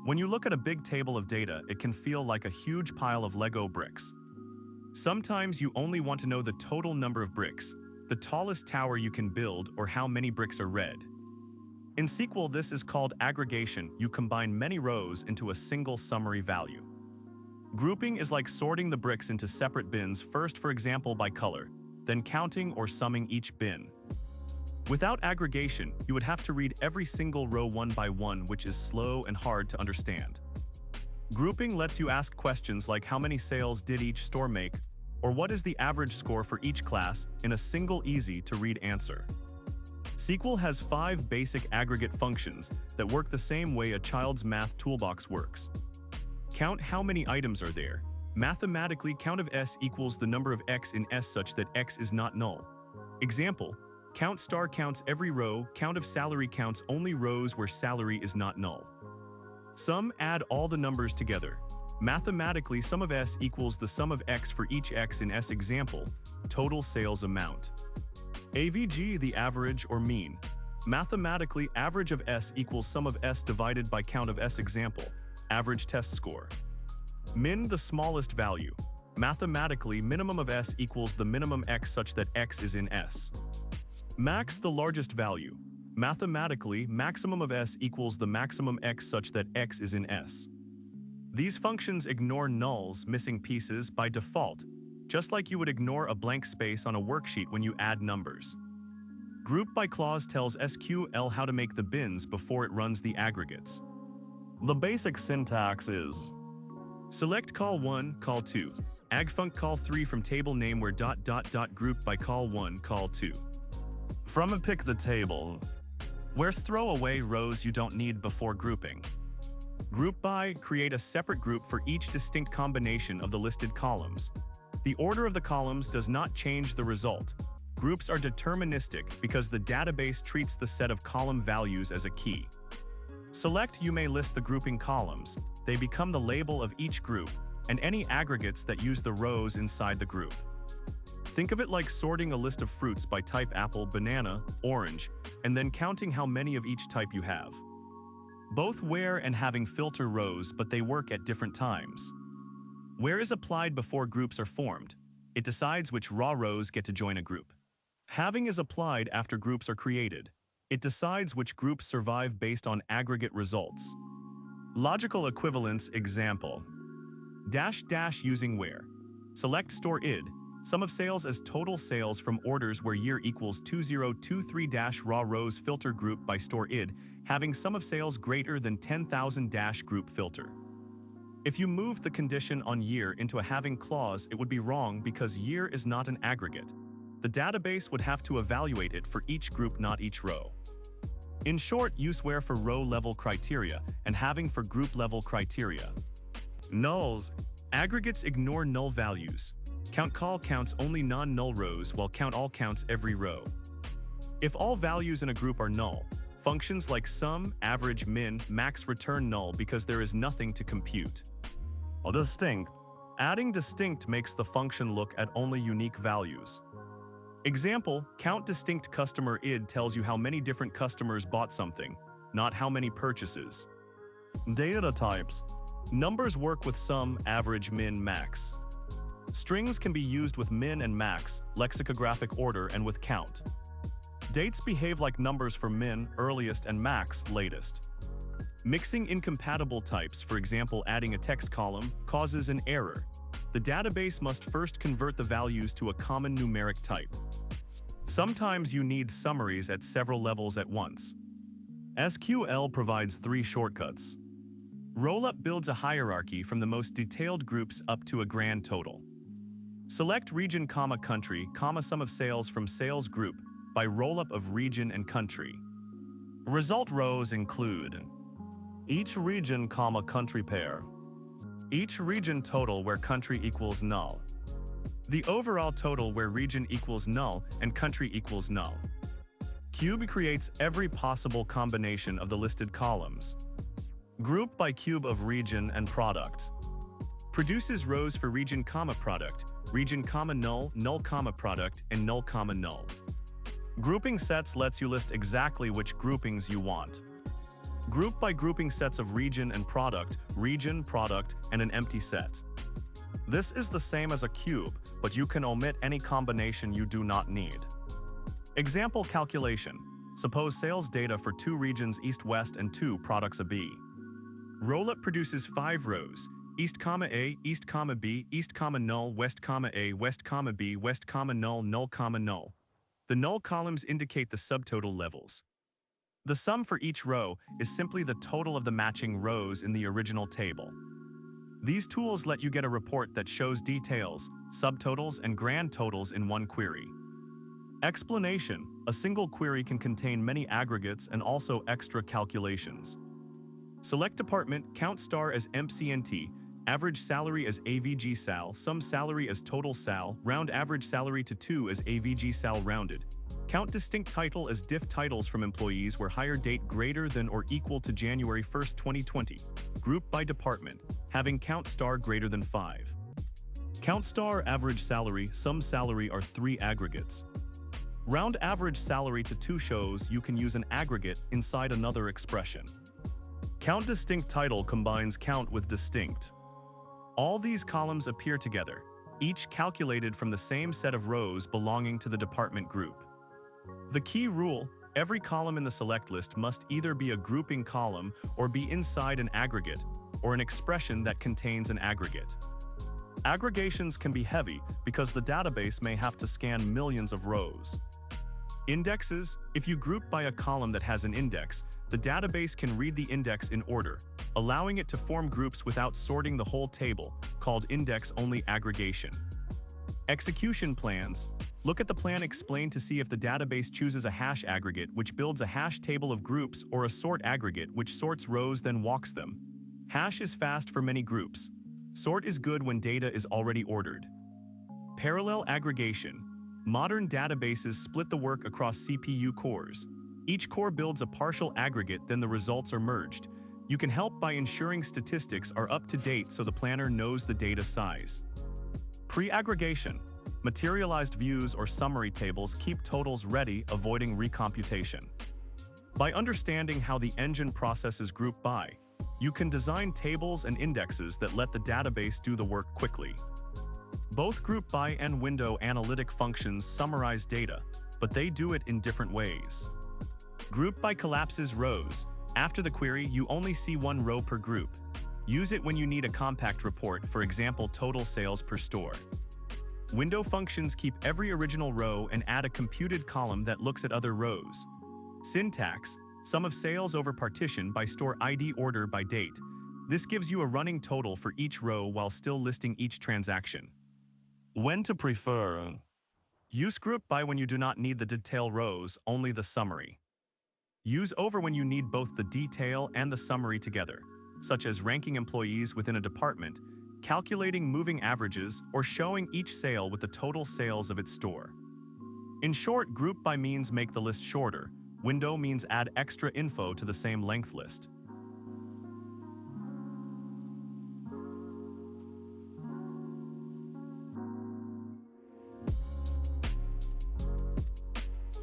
When you look at a big table of data, it can feel like a huge pile of Lego bricks. Sometimes you only want to know the total number of bricks, the tallest tower you can build, or how many bricks are red. In SQL, this is called aggregation. You combine many rows into a single summary value. Grouping is like sorting the bricks into separate bins, first, for example, by color, then counting or summing each bin. Without aggregation, you would have to read every single row one by one, which is slow and hard to understand. Grouping lets you ask questions like how many sales did each store make, or what is the average score for each class, in a single easy-to-read answer. SQL has 5 basic aggregate functions that work the same way a child's math toolbox works. Count how many items are there. Mathematically, count of S equals the number of X in S such that X is not null. Example, count star counts every row, count of salary counts only rows where salary is not null. Sum, add all the numbers together. Mathematically, sum of S equals the sum of X for each X in S. Example, total sales amount. AVG, the average or mean. Mathematically, average of S equals sum of S divided by count of S. Example, average test score. Min, the smallest value. Mathematically, minimum of S equals the minimum X such that X is in S. Max, the largest value. Mathematically, maximum of S equals the maximum X such that X is in S. These functions ignore nulls, missing pieces, by default, just like you would ignore a blank space on a worksheet when you add numbers. Group by clause tells SQL how to make the bins before it runs the aggregates. The basic syntax is: select call 1, call 2. Agfunc call 3 from table name where ... group by call 1, call 2. From a pick the table. Where's throw away rows you don't need before grouping. Group by, create a separate group for each distinct combination of the listed columns. The order of the columns does not change the result. Groups are deterministic because the database treats the set of column values as a key. Select, you may list the grouping columns. They become the label of each group, and any aggregates that use the rows inside the group. Think of it like sorting a list of fruits by type: apple, banana, orange, and then counting how many of each type you have. Both where and having filter rows, but they work at different times. Where is applied before groups are formed. It decides which raw rows get to join a group. Having is applied after groups are created. It decides which groups survive based on aggregate results. Logical equivalence example. -- using where. Select store id, sum of sales as total sales from orders where year equals 2023 raw rows filter group by store id, having sum of sales greater than 10,000 group filter. If you moved the condition on year into a having clause, it would be wrong because year is not an aggregate. The database would have to evaluate it for each group, not each row. In short, use where for row-level criteria and having for group-level criteria. Nulls. Aggregates ignore null values. Count call counts only non-null rows while count all counts every row. If all values in a group are null, functions like sum, average, min, max return null because there is nothing to compute. A distinct. Adding distinct makes the function look at only unique values. Example, count distinct customer id tells you how many different customers bought something, not how many purchases. Data types. Numbers work with sum, average, min, max. Strings can be used with min and max, lexicographic order, and with count. Dates behave like numbers for min, earliest, and max, latest. Mixing incompatible types, for example adding a text column, causes an error. The database must first convert the values to a common numeric type. Sometimes you need summaries at several levels at once. SQL provides 3 shortcuts. Rollup builds a hierarchy from the most detailed groups up to a grand total. Select region, country, sum of sales from sales group by rollup of region and country. Result rows include each region, country pair. Each region total where country equals null. The overall total where region equals null and country equals null. Cube creates every possible combination of the listed columns. Group by cube of region and product. Produces rows for region, product, region, null, null, product, and null, null. Grouping sets lets you list exactly which groupings you want. Group by grouping sets of region, product, and an empty set. This is the same as a cube, but you can omit any combination you do not need. Example calculation. Suppose sales data for 2 regions East-West and 2 products A B. Rollup produces 5 rows, East, A, East, B, East, null, West, A, West, B, West, null, null. The null columns indicate the subtotal levels. The sum for each row is simply the total of the matching rows in the original table. These tools let you get a report that shows details, subtotals, and grand totals in one query. Explanation: a single query can contain many aggregates and also extra calculations. Select department, count star as MCNT, average salary as AVG sal, sum salary as total sal, round average salary to 2 as AVG sal rounded. Count distinct title as diff titles from employees where hire date greater than or equal to January 1, 2020. Group by department, having count star greater than 5. Count star average salary, sum salary are 3 aggregates. Round average salary to 2 shows you can use an aggregate inside another expression. Count distinct title combines count with distinct. All these columns appear together, each calculated from the same set of rows belonging to the department group. The key rule: every column in the select list must either be a grouping column or be inside an aggregate, or an expression that contains an aggregate. Aggregations can be heavy because the database may have to scan millions of rows. Indexes: if you group by a column that has an index, the database can read the index in order, allowing it to form groups without sorting the whole table, called index-only aggregation. Execution plans: look at the plan explained to see if the database chooses a hash aggregate which builds a hash table of groups or a sort aggregate which sorts rows then walks them. Hash is fast for many groups. Sort is good when data is already ordered. Parallel aggregation: modern databases split the work across CPU cores. Each core builds a partial aggregate, then the results are merged. You can help by ensuring statistics are up to date so the planner knows the data size. Pre-aggregation: materialized views or summary tables keep totals ready, avoiding recomputation. By understanding how the engine processes group by, you can design tables and indexes that let the database do the work quickly. Both group by and window analytic functions summarize data, but they do it in different ways. Group by collapses rows. After the query, you only see one row per group. Use it when you need a compact report, for example, total sales per store. Window functions keep every original row and add a computed column that looks at other rows. Syntax: sum of sales over partition by store ID order by date. This gives you a running total for each row while still listing each transaction. When to prefer: use group by when you do not need the detail rows, only the summary. Use over when you need both the detail and the summary together, such as ranking employees within a department, calculating moving averages, or showing each sale with the total sales of its store. In short, group by means make the list shorter. Window means add extra info to the same length list.